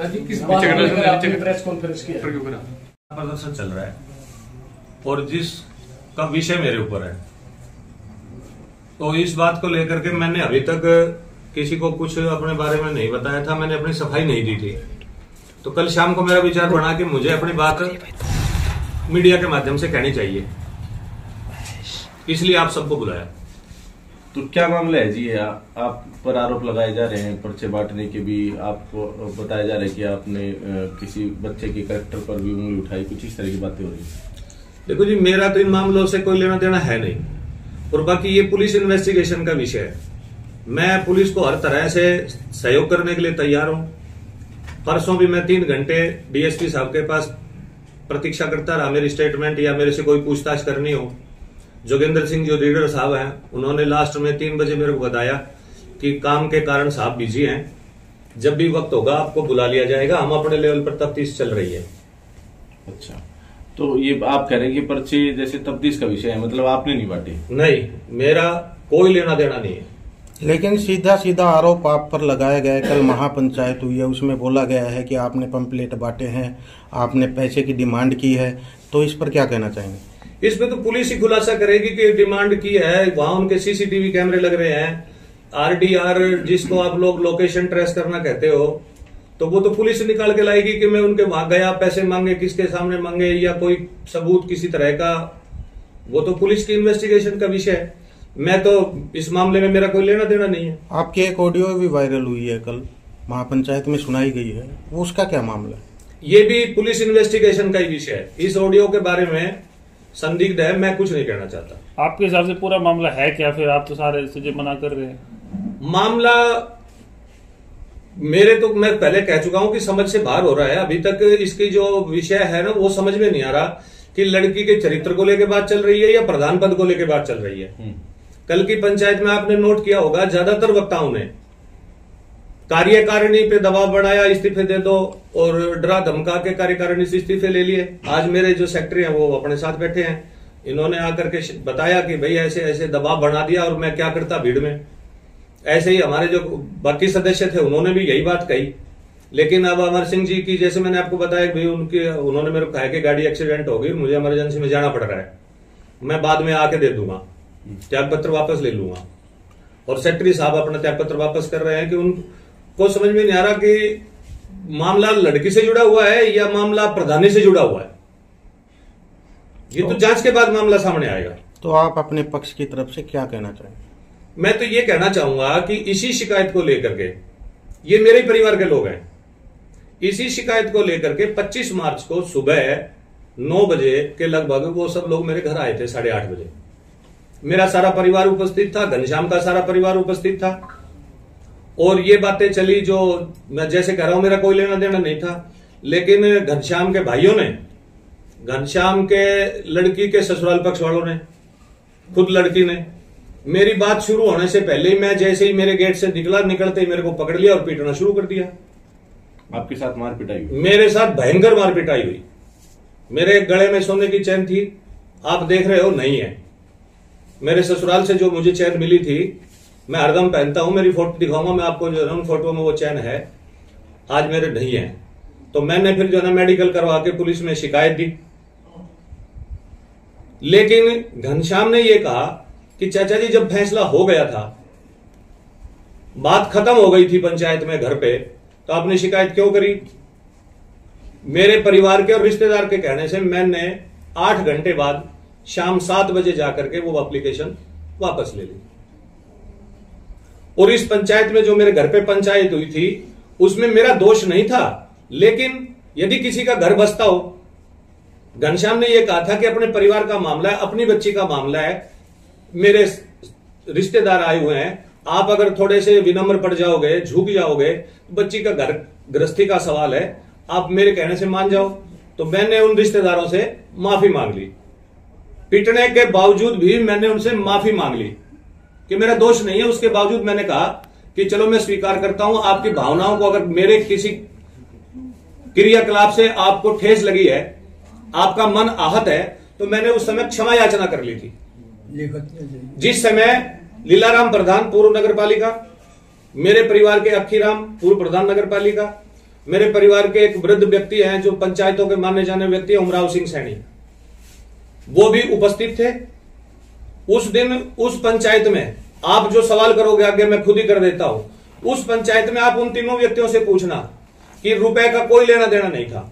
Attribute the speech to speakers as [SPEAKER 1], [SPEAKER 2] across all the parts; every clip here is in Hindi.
[SPEAKER 1] किस बात को लेकर आपने प्रेस कॉन्फ्रेंस किया?
[SPEAKER 2] प्रदर्शन चल रहा है और जिसका विषय मेरे ऊपर है, तो इस बात को लेकर के मैंने अभी तक किसी को कुछ अपने बारे में नहीं बताया था, मैंने अपनी सफाई नहीं दी थी। तो कल शाम को मेरा विचार बना कि मुझे अपनी बात मीडिया के माध्यम से कहनी चाहिए, इसलिए आप सबको बुलाया।
[SPEAKER 3] तो क्या मामला है जी? आप पर आरोप लगाए जा रहे हैं पर्चे बांटने के, भी आपको बताया जा रहा है कि आपने किसी बच्चे के कैरेक्टर पर भी उंगली उठाई, कुछ इस तरह की बातें हो रही है।
[SPEAKER 2] देखो जी, मेरा तो इन मामलों से कोई लेना देना है नहीं, और बाकी ये पुलिस इन्वेस्टिगेशन का विषय है। मैं पुलिस को हर तरह से सहयोग करने के लिए तैयार हूं। परसों भी मैं 3 घंटे डीएसपी साहब के पास प्रतीक्षा करता रहा, मेरी स्टेटमेंट या मेरे से कोई पूछताछ करनी हो। जोगेंद्र सिंह जो रीडर साहब हैं, उन्होंने लास्ट में 3 बजे मेरे को बताया कि काम के कारण साहब बिजी हैं, जब भी वक्त होगा आपको बुला लिया जाएगा, हम अपने लेवल पर तफ्तीश चल रही है।
[SPEAKER 3] अच्छा, तो ये आप कह रहे हैं कि पर्चे जैसे तफ्तीश का विषय है, मतलब आपने नहीं बांटे?
[SPEAKER 2] नहीं, मेरा कोई लेना देना नहीं है।
[SPEAKER 4] लेकिन सीधा सीधा आरोप आप पर लगाया गया है। कल महापंचायत हुई है, उसमें बोला गया है कि आपने पंपलेट बांटे हैं, आपने पैसे की डिमांड की है, तो इस पर क्या कहना चाहेंगे?
[SPEAKER 2] इसमें तो पुलिस ही खुलासा करेगी कि डिमांड की है। वहां उनके सीसीटीवी कैमरे लग रहे हैं, आरडीआर जिसको आप लोग लोकेशन ट्रेस करना कहते हो, तो वो तो पुलिस निकाल के लाएगी कि मैं उनके वहां गया, पैसे मांगे, किसके सामने मांगे, या कोई सबूत किसी तरह का, वो तो पुलिस की इन्वेस्टिगेशन का विषय है। मैं तो इस मामले में मेरा कोई लेना देना नहीं है।
[SPEAKER 4] आपकी एक ऑडियो भी वायरल हुई है, कल महापंचायत में सुनाई गई है, वो उसका क्या मामला है?
[SPEAKER 2] ये भी पुलिस इन्वेस्टिगेशन का ही विषय है। इस ऑडियो के बारे में संदिग्ध है, मैं कुछ नहीं कहना चाहता।
[SPEAKER 1] आपके हिसाब से पूरा मामला है क्या? फिर आप तो सारे चीजें मना कर रहे हैं।
[SPEAKER 2] मामला मेरे तो मैं पहले कह चुका हूं कि समझ से बाहर हो रहा है। अभी तक इसकी जो विषय है ना, वो समझ में नहीं आ रहा कि लड़की के चरित्र को लेकर बात चल रही है या प्रधान पद को लेकर बात चल रही है। कल की पंचायत में आपने नोट किया होगा, ज्यादातर वक्ताओं ने कार्यकारिणी पे दबाव बढ़ाया, इस्तीफे दे दो, और डरा धमका के कार्यकारिणी से इस्तीफे ले लिए। आज मेरे जो सेक्रेटरी हैं वो अपने साथ बैठे हैं, इन्होंने आकर के बताया कि भाई ऐसे ऐसे दबाव बढ़ा दिया और मैं क्या करता भीड़ में। ऐसे ही हमारे जो बाकी सदस्य थे उन्होंने भी यही बात कही। लेकिन अब अमर सिंह जी की, जैसे मैंने आपको बताया भाई, उन्होंने मेरे को कहा कि गाड़ी एक्सीडेंट हो गई, मुझे इमरजेंसी में जाना पड़ रहा है, मैं बाद में आके दे दूंगा, त्याग पत्र वापस ले लूंगा। और सेक्रेटरी साहब अपना त्याग पत्र वापस कर रहे हैं कि उनको समझ में नहीं आ रहा कि मामला लड़की से जुड़ा हुआ है या मामला प्रधानी से जुड़ा हुआ है। ये तो जांच के बाद मामला सामने आएगा।
[SPEAKER 4] तो आप अपने पक्ष की तरफ से क्या कहना चाहेंगे?
[SPEAKER 2] मैं तो ये कहना चाहूंगा कि इसी शिकायत को लेकर के, ये मेरे ही परिवार के लोग हैं, इसी शिकायत को लेकर के 25 मार्च को सुबह 9 बजे के लगभग वो सब लोग मेरे घर आए थे, 8:30 बजे। मेरा सारा परिवार उपस्थित था, घनश्याम का सारा परिवार उपस्थित था, और ये बातें चली जो मैं जैसे कह रहा हूं, मेरा कोई लेना देना नहीं था। लेकिन घनश्याम के भाइयों ने, घनश्याम के लड़की के ससुराल पक्ष वालों ने, खुद लड़की ने, मेरी बात शुरू होने से पहले ही, मैं जैसे ही मेरे गेट से निकलते ही मेरे को पकड़ लिया और पीटना शुरू कर दिया।
[SPEAKER 3] आपके साथ मार पिटाई हुई?
[SPEAKER 2] मेरे साथ भयंकर मार पिटाई हुई। मेरे गले में सोने की चैन थी, आप देख रहे हो नहीं है। मेरे ससुराल से जो मुझे चैन मिली थी, मैं हरदम पहनता हूं, मेरी फोटो दिखाऊंगा मैं आपको, जो है उन फोटो में वो चैन है, आज मेरे नहीं है। तो मैंने फिर जो है मेडिकल करवा के पुलिस में शिकायत दी। लेकिन घनश्याम ने यह कहा कि चाचा जी, जब फैसला हो गया था, बात खत्म हो गई थी पंचायत में घर पे, तो आपने शिकायत क्यों करी? मेरे परिवार के और रिश्तेदार के कहने से मैंने 8 घंटे बाद शाम 7 बजे जाकर के वो एप्लीकेशन वापस ले ली। और इस पंचायत में जो मेरे घर पे पंचायत हुई थी, उसमें मेरा दोष नहीं था। लेकिन यदि किसी का घर बसता हो, घनश्याम ने यह कहा था कि अपने परिवार का मामला है, अपनी बच्ची का मामला है, मेरे रिश्तेदार आए हुए हैं, आप अगर थोड़े से विनम्र पड़ जाओगे, झुक जाओगे, बच्ची का घर गृहस्थी का सवाल है, आप मेरे कहने से मान जाओ। तो मैंने उन रिश्तेदारों से माफी मांग ली। पिटने के बावजूद भी मैंने उनसे माफी मांग ली कि मेरा दोष नहीं है। उसके बावजूद मैंने कहा कि चलो मैं स्वीकार करता हूं, आपकी भावनाओं को, अगर मेरे किसी क्रियाकलाप से आपको ठेस लगी है, आपका मन आहत है, तो मैंने उस समय क्षमा याचना कर ली थी। जिस समय लीलाराम प्रधान पूर्व नगर पालिका, मेरे परिवार के अक्खीराम पूर्व प्रधान नगर पालिका, मेरे परिवार के एक वृद्ध व्यक्ति हैं जो पंचायतों के माने जाने व्यक्ति है, उमराव सिंह सैनी, वो भी उपस्थित थे उस दिन। उस पंचायत में आप जो सवाल करोगे आगे मैं खुद ही कर देता हूं। उस पंचायत में आप उन तीनों व्यक्तियों से पूछना कि रुपए का कोई लेना देना नहीं था।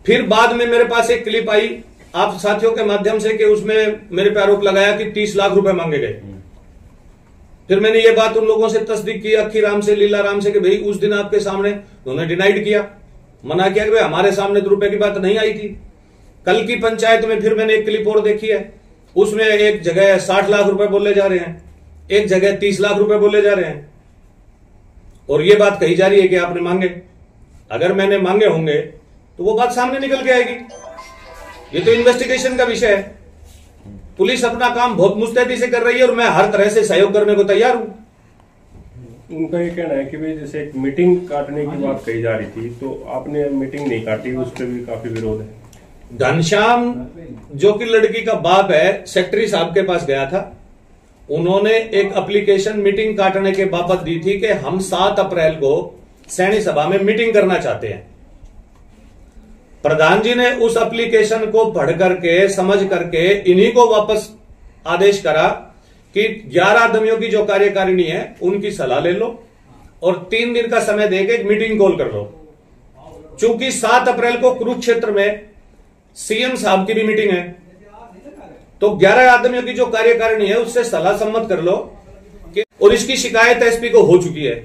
[SPEAKER 2] फिर बाद में मेरे पास एक क्लिप आई आप साथियों के माध्यम से कि उसमें मेरे पे आरोप लगाया कि 30 लाख रुपए मांगे गए। फिर मैंने ये बात उन लोगों से तस्दीक की, अक्खी राम से, लीला राम से, कि भाई उस दिन आपके सामने उन्होंने डिनाइड किया, मना किया कि भाई हमारे सामने तो रुपए की बात नहीं आई थी। कल की पंचायत में फिर मैंने एक क्लिप और देखी है, उसमें एक जगह 60 लाख रुपए बोले जा रहे हैं, एक जगह 30 लाख रुपए बोले जा रहे हैं, और ये बात कही जा रही है कि आपने मांगे। अगर मैंने मांगे होंगे तो वो बात सामने निकल के आएगी। ये तो इन्वेस्टिगेशन का विषय है। पुलिस अपना काम बहुत मुस्तैदी से कर रही है और मैं हर तरह से सहयोग करने को तैयार हूं।
[SPEAKER 5] उनका ये कहना है कि भाई जैसे एक मीटिंग काटने की बात कही जा रही थी, तो आपने मीटिंग नहीं काटी, उस पर भी काफी विरोध है।
[SPEAKER 2] घनश्याम जो कि लड़की का बाप है, सेक्रेटरी साहब के पास गया था, उन्होंने एक एप्लीकेशन मीटिंग काटने के बाबत दी थी कि हम 7 अप्रैल को सैनी सभा में मीटिंग करना चाहते हैं। प्रधान जी ने उस एप्लीकेशन को पढ़ करके समझ करके इन्हीं को वापस आदेश करा कि 11 आदमियों की जो कार्यकारिणी है उनकी सलाह ले लो और 3 दिन का समय देके एक मीटिंग कॉल कर लो। चूंकि 7 अप्रैल को कुरुक्षेत्र में सीएम साहब की भी मीटिंग है, तो 11 आदमियों की जो कार्यकारिणी है उससे सलाह सम्मत कर लो कि, और इसकी शिकायत एसपी को हो चुकी है।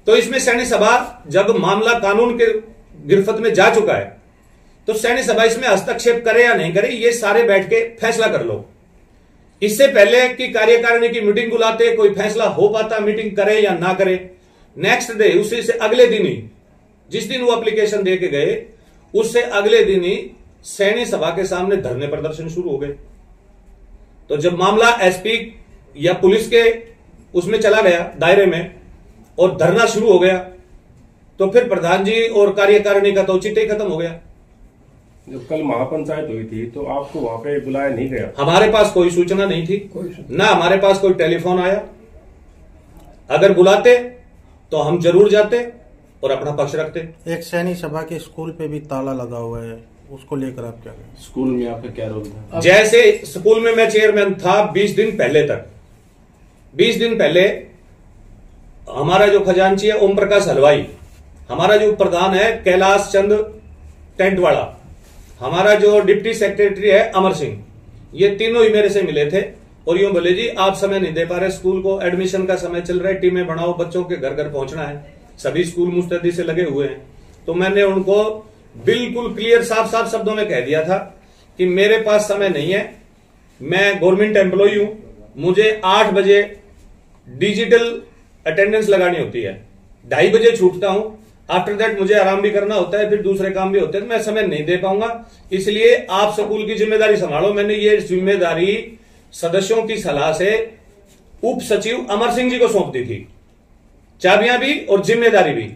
[SPEAKER 2] तो इसमें सैनी सभा जब मामला कानून के गिरफ्त में जा चुका है तो सैनी सभा इसमें हस्तक्षेप करे या नहीं करे, ये सारे बैठ के फैसला कर लो। इससे पहले कि कार्यकारिणी की मीटिंग बुलाते कोई फैसला हो पाता, मीटिंग करे या ना करे, नेक्स्ट डे उसी से अगले दिन ही, जिस दिन वो एप्लीकेशन दे के गए उससे अगले दिन ही सैनी सभा के सामने धरने प्रदर्शन शुरू हो गए। तो जब मामला एसपी या पुलिस के उसमें चला गया दायरे में और धरना शुरू हो गया, तो फिर प्रधान जी और कार्यकारिणी का तो औचित्य ही खत्म हो गया।
[SPEAKER 5] जब कल महापंचायत हुई थी तो आपको वहां पे बुलाया नहीं गया?
[SPEAKER 2] हमारे पास कोई सूचना नहीं थी, ना हमारे पास कोई टेलीफोन आया। अगर बुलाते तो हम जरूर जाते और अपना पक्ष रखते।
[SPEAKER 4] एक सैनी सभा के स्कूल पे भी ताला लगा हुआ है, उसको लेकर आप क्या करें?
[SPEAKER 3] स्कूल में आपका क्या रोल था?
[SPEAKER 2] जैसे स्कूल में मैं चेयरमैन था 20 दिन पहले तक, 20 दिन पहले हमारा जो खजांची है ओम प्रकाश हलवाई, हमारा जो प्रधान है कैलाश चंद टेंटवाड़ा, हमारा जो डिप्टी सेक्रेटरी है अमर सिंह, ये तीनों ही मेरे से मिले थे और यूं बोले जी आप समय नहीं दे पा रहे, स्कूल को एडमिशन का समय चल रहा है, टीमें बनाओ, बच्चों के घर घर पहुंचना है, सभी स्कूल मुस्तैदी से लगे हुए हैं। तो मैंने उनको बिल्कुल क्लियर साफ साफ शब्दों में कह दिया था कि मेरे पास समय नहीं है, मैं गवर्नमेंट एम्प्लॉय हूं, मुझे 8 बजे डिजिटल अटेंडेंस लगानी होती है, 2:30 बजे छूटता हूं, आफ्टर दैट मुझे आराम भी करना होता है, फिर दूसरे काम भी होते हैं, तो मैं समय नहीं दे पाऊंगा, इसलिए आप स्कूल की जिम्मेदारी संभालो। मैंने ये जिम्मेदारी सदस्यों की सलाह से उप सचिव अमर सिंह जी को सौंप दी थी, चाबियां भी और जिम्मेदारी भी,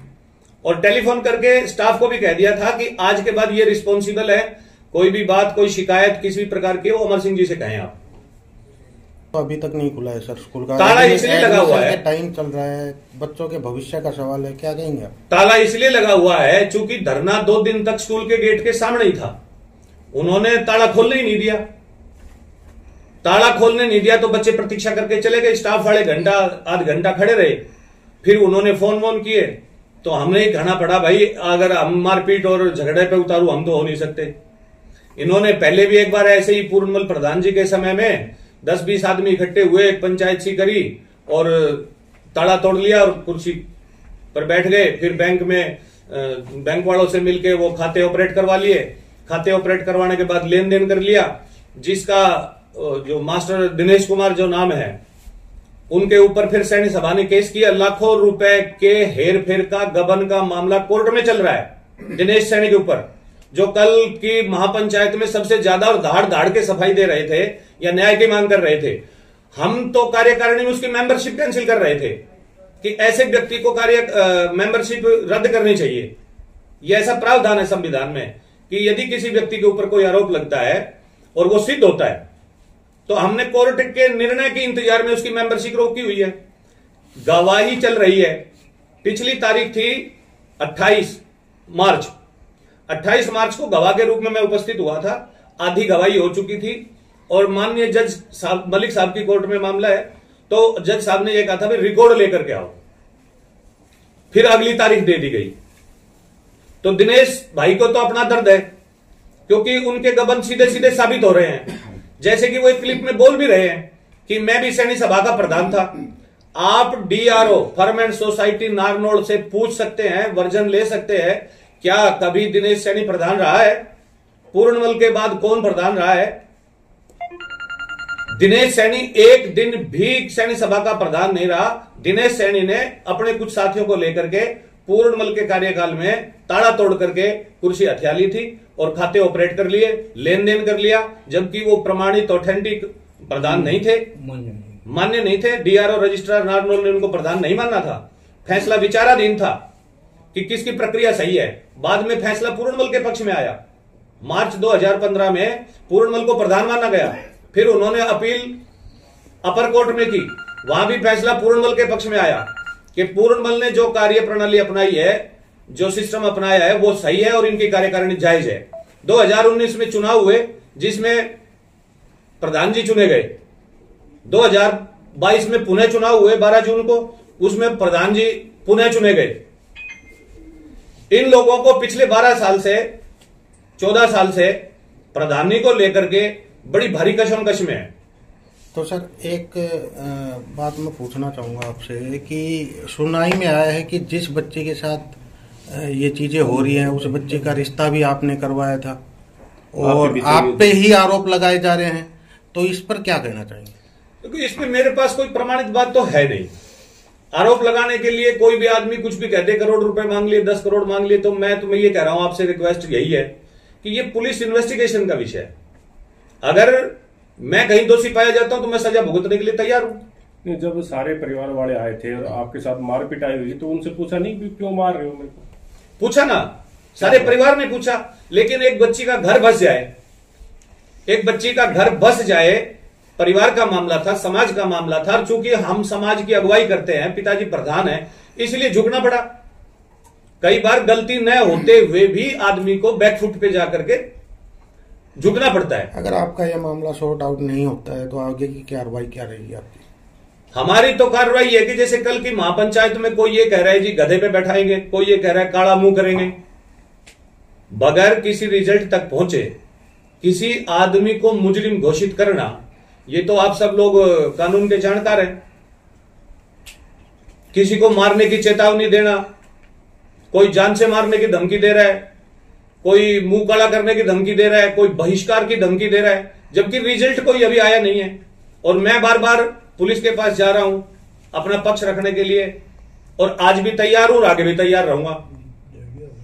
[SPEAKER 2] और टेलीफोन करके स्टाफ को भी कह दिया था कि आज के बाद ये रिस्पॉन्सिबल है, कोई भी बात कोई शिकायत किसी भी प्रकार की वो अमर सिंह जी से कहें आप।
[SPEAKER 4] तो अभी तक नहीं खुला है सर स्कूल का,
[SPEAKER 2] ताला इसलिए लगा हुआ है,
[SPEAKER 4] टाइम चल रहा है, बच्चों के भविष्य का सवाल है, क्या कहेंगे आप?
[SPEAKER 2] ताला इसलिए लगा हुआ है चूंकि धरना 2 दिन तक स्कूल के गेट के सामने ही था, उन्होंने ताला खोलने ही नहीं दिया। ताला खोलने नहीं दिया तो बच्चे प्रतीक्षा करके चले गए, स्टाफ वाले आध घंटा खड़े रहे, फिर उन्होंने फोन वोन किए तो हमने ही कहना पड़ा भाई अगर हम मारपीट और झगड़े पे उतारू हम तो हो नहीं सकते। इन्होंने पहले भी एक बार ऐसे ही पूर्णमल प्रधान जी के समय में 10-20 आदमी इकट्ठे हुए, एक पंचायत सी करी और ताला तोड़ लिया और कुर्सी पर बैठ गए, फिर बैंक में बैंक वालों से मिलके वो खाते ऑपरेट करवा लिए, खाते ऑपरेट करवाने के बाद लेन देन कर लिया, जिसका जो मास्टर दिनेश कुमार जो नाम है उनके ऊपर फिर सैनी सभा ने केस किया, लाखों रुपए के हेर फेर का गबन का मामला कोर्ट में चल रहा है दिनेश सैनी के ऊपर, जो कल की महापंचायत में सबसे ज्यादा और धाड़ धाड़ के सफाई दे रहे थे या न्याय की मांग कर रहे थे। हम तो कार्यकारिणी में उसकी मेंबरशिप कैंसिल कर रहे थे कि ऐसे व्यक्ति को मेंबरशिप रद्द करनी चाहिए। यह ऐसा प्रावधान है संविधान में कि यदि किसी व्यक्ति के ऊपर कोई आरोप लगता है और वो सिद्ध होता है तो हमने कोर्ट के निर्णय के इंतजार में उसकी मेंबरशिप रोकी हुई है। गवाही चल रही है, पिछली तारीख थी 28 मार्च। 28 मार्च को गवाह के रूप में मैं उपस्थित हुआ था, आधी गवाही हो चुकी थी और माननीय जज साहब मलिक साहब की कोर्ट में मामला है, तो जज साहब ने यह कहा था भाई रिकॉर्ड लेकर के आओ। फिर अगली तारीख दे दी गई। तो दिनेश भाई को तो अपना दर्द है, क्योंकि उनके गबन सीधे सीधे साबित हो रहे हैं। जैसे कि वो एक क्लिप में बोल भी रहे हैं कि मैं भी सैनी सभा का प्रधान था। आप DRO firm and society Narnaul से पूछ सकते हैं, वर्जन ले सकते हैं, क्या कभी दिनेश सैनी प्रधान रहा है? पूर्णमल के बाद कौन प्रधान रहा है? दिनेश सैनी एक दिन भी सैनी सभा का प्रधान नहीं रहा। दिनेश सैनी ने अपने कुछ साथियों को लेकर के पूर्णमल के कार्यकाल में ताला तोड़ करके कुर्सी हथिया ली थी और खाते ऑपरेट कर लिए, लेन देन कर लिया, जबकि वो प्रमाणित ऑथेंटिक प्रधान नहीं थे, मान्य नहीं थे। डीआरओ रजिस्ट्रार नारनौल ने उनको प्रधान नहीं माना था। फैसला विचाराधीन था कि किसकी प्रक्रिया सही है। बाद में फैसला पूर्णमल के पक्ष में आया। मार्च 2015 में पूर्णमल को प्रधान माना गया। फिर उन्होंने अपील अपर कोर्ट में की, वहां भी फैसला पूर्णमल के पक्ष में आया कि पूर्णमल ने जो कार्य प्रणाली अपनाई है, जो सिस्टम अपनाया है, वो सही है और इनकी कार्यकारिणी जायज है। 2019 में चुनाव हुए जिसमें प्रधान जी चुने गए। 2022 में पुनः चुनाव हुए 12 जून को, उसमें प्रधान जी पुनः चुने गए। इन लोगों को पिछले 12 साल से 14 साल से प्रधानी को लेकर के बड़ी भारी कशमकश में है।
[SPEAKER 4] तो सर एक बात मैं पूछना चाहूंगा आपसे कि सुनवाई में आया है कि जिस बच्चे के साथ ये चीजें हो रही हैं उस बच्चे का रिश्ता भी आपने करवाया था और आप पे ही आरोप लगाए जा रहे हैं, तो इस पर क्या कहना चाहेंगे?
[SPEAKER 2] क्योंकि इसमें मेरे पास कोई प्रमाणित बात तो है नहीं। आरोप लगाने के लिए कोई भी आदमी कुछ भी कहते, करोड़ रुपए मांग लिए, 10 करोड़ मांग लिए, तो मैं तुम्हें ये कह रहा हूं, आपसे रिक्वेस्ट यही है कि ये पुलिस इन्वेस्टिगेशन का विषय है। अगर मैं कहीं दोषी पाया जाता हूं तो मैं सजा भुगतने के लिए तैयार हूं।
[SPEAKER 5] नहीं, जब सारे परिवार वाले आए थे और आपके साथ मार पिटाई हुई तो उनसे पूछा नहीं कि क्यों मार रहे हो मेरे को?
[SPEAKER 2] पूछा ना, सारे परिवार ने पूछा, लेकिन एक बच्ची का घर बस जाए, एक बच्ची का घर बस जाए, परिवार का मामला था, समाज का मामला था। और चूंकि हम समाज की अगुवाई करते हैं, पिताजी प्रधान है, इसलिए झुकना पड़ा। कई बार गलती न होते हुए भी आदमी को बैकफुट पे जाकर के झुकना पड़ता है।
[SPEAKER 4] अगर आपका यह मामला सॉर्ट आउट नहीं होता है तो आगे की कार्रवाई क्या रहेगी आपकी?
[SPEAKER 2] हमारी तो कार्रवाई है कि जैसे कल की महापंचायत में कोई ये कह रहा है जी गधे पे बैठाएंगे, कोई ये कह रहा है काला मुंह करेंगे। बगैर किसी रिजल्ट तक पहुंचे किसी आदमी को मुजरिम घोषित करना, ये तो आप सब लोग कानून के जानकार हैं। किसी को मारने की चेतावनी देना, कोई जान से मारने की धमकी दे रहा है, कोई मुंह काला करने की धमकी दे रहा है, कोई बहिष्कार की धमकी दे रहा है, जबकि रिजल्ट कोई अभी आया नहीं है। और मैं बार बार पुलिस के पास जा रहा हूं अपना पक्ष रखने के लिए, और आज भी तैयार हूं और आगे भी तैयार रहूंगा।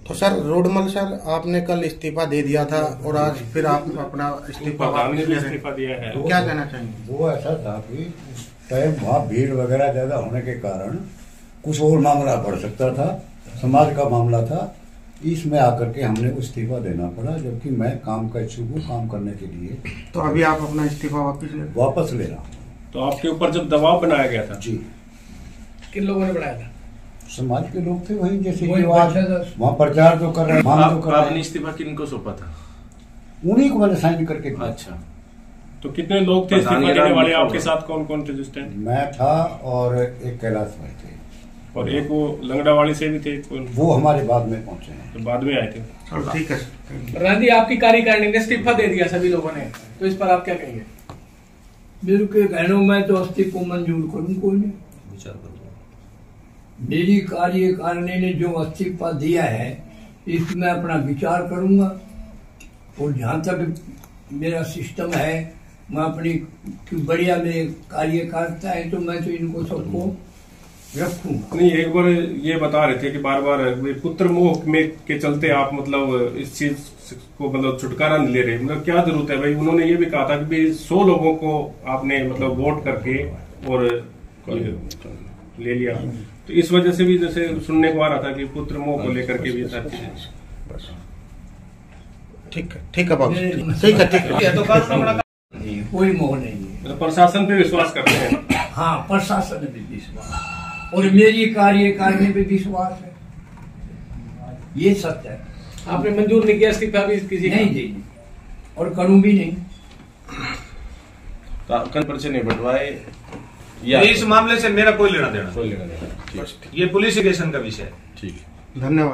[SPEAKER 4] तो सर रोडमल सर, आपने कल इस्तीफा दे दिया था और आज फिर आप अपना इस्तीफा
[SPEAKER 5] दिया है,
[SPEAKER 4] तो क्या कहना चाहेंगे?
[SPEAKER 6] वो ऐसा था कि उस टाइम वहाँ भीड़ वगैरह ज्यादा होने के कारण कुछ और मामला बढ़ सकता था, समाज का मामला था, इसमें आकर के हमने इस्तीफा देना पड़ा, जबकि मैं काम का इच्छुक हूँ काम करने के लिए।
[SPEAKER 4] तो अभी आप अपना इस्तीफा
[SPEAKER 6] वापस ले रहा हूँ।
[SPEAKER 5] तो आपके ऊपर जब दबाव बनाया गया था
[SPEAKER 6] जी,
[SPEAKER 7] किन लोगों ने बनाया था?
[SPEAKER 6] समाज के लोग थे वही, जैसे कि वहाँ प्रचार जो कर रहे हैं,
[SPEAKER 3] आपने इस्तीफा किनको सौंपा था?
[SPEAKER 6] उन्हीं को मैंने साइन करके दिया।
[SPEAKER 3] अच्छा,
[SPEAKER 5] तो कितने लोग थे इस्तीफा देने वाले? आपके साथ कौन कौन थे जिस टाइम?
[SPEAKER 6] मैं था और एक कैलाश भाई थे
[SPEAKER 5] और एक वो लंगड़ावाड़ी से भी थे।
[SPEAKER 6] वो हमारे बाद में पहुंचे हैं।
[SPEAKER 5] तो बाद में आए थे।
[SPEAKER 4] ठीक है
[SPEAKER 7] रानी, आपकी कार्यकारिणी ने इस्तीफा दे दिया सभी लोगों ने, तो इस पर आप क्या कहेंगे?
[SPEAKER 8] मेरे के कहने मैं तो इस्तीफा को मंजूर करूं, कोई नहीं
[SPEAKER 2] विचार करूंगा।
[SPEAKER 8] मेरी कार्यकारिणी ने जो इस्तीफा दिया है इसमें अपना विचार करूंगा, और जहां तक मेरा सिस्टम है मैं अपनी बढ़िया में कार्य करता है तो मैं तो इनको सबको रखूंगा।
[SPEAKER 5] नहीं, एक बार ये बता रहे थे कि बार बार पुत्र मोह में के चलते आप मतलब इस चीज को मतलब छुटकारा नहीं ले रहे, मतलब क्या जरूरत है भाई? उन्होंने ये भी कहा था कि 100 लोगों को आपने मतलब वोट करके और ले लिया, तो इस वजह से भी जैसे सुनने को आ रहा था कि पुत्र मोह को लेकर के भी
[SPEAKER 4] ठीक है बाबू, ठीक है।
[SPEAKER 2] तो
[SPEAKER 8] कोई मोह नहीं है,
[SPEAKER 5] प्रशासन पे विश्वास करते हैं।
[SPEAKER 8] हाँ प्रशासन पे विश्वास। और मेरी कार्यकारिणी पे विश्वास है, ये सत्य है।
[SPEAKER 7] आपने मंजूर नहीं किया इस्तीफा भी किसी का?
[SPEAKER 8] नहीं जी, और करूं भी नहीं।
[SPEAKER 3] कल पर्चे नहीं बंटवाए
[SPEAKER 2] इस मामले से मेरा कोई लेना देना,
[SPEAKER 3] कोई लेना देना। ठीक,
[SPEAKER 2] ये पुलिस स्टेशन का विषय है।
[SPEAKER 3] ठीक।
[SPEAKER 4] धन्यवाद।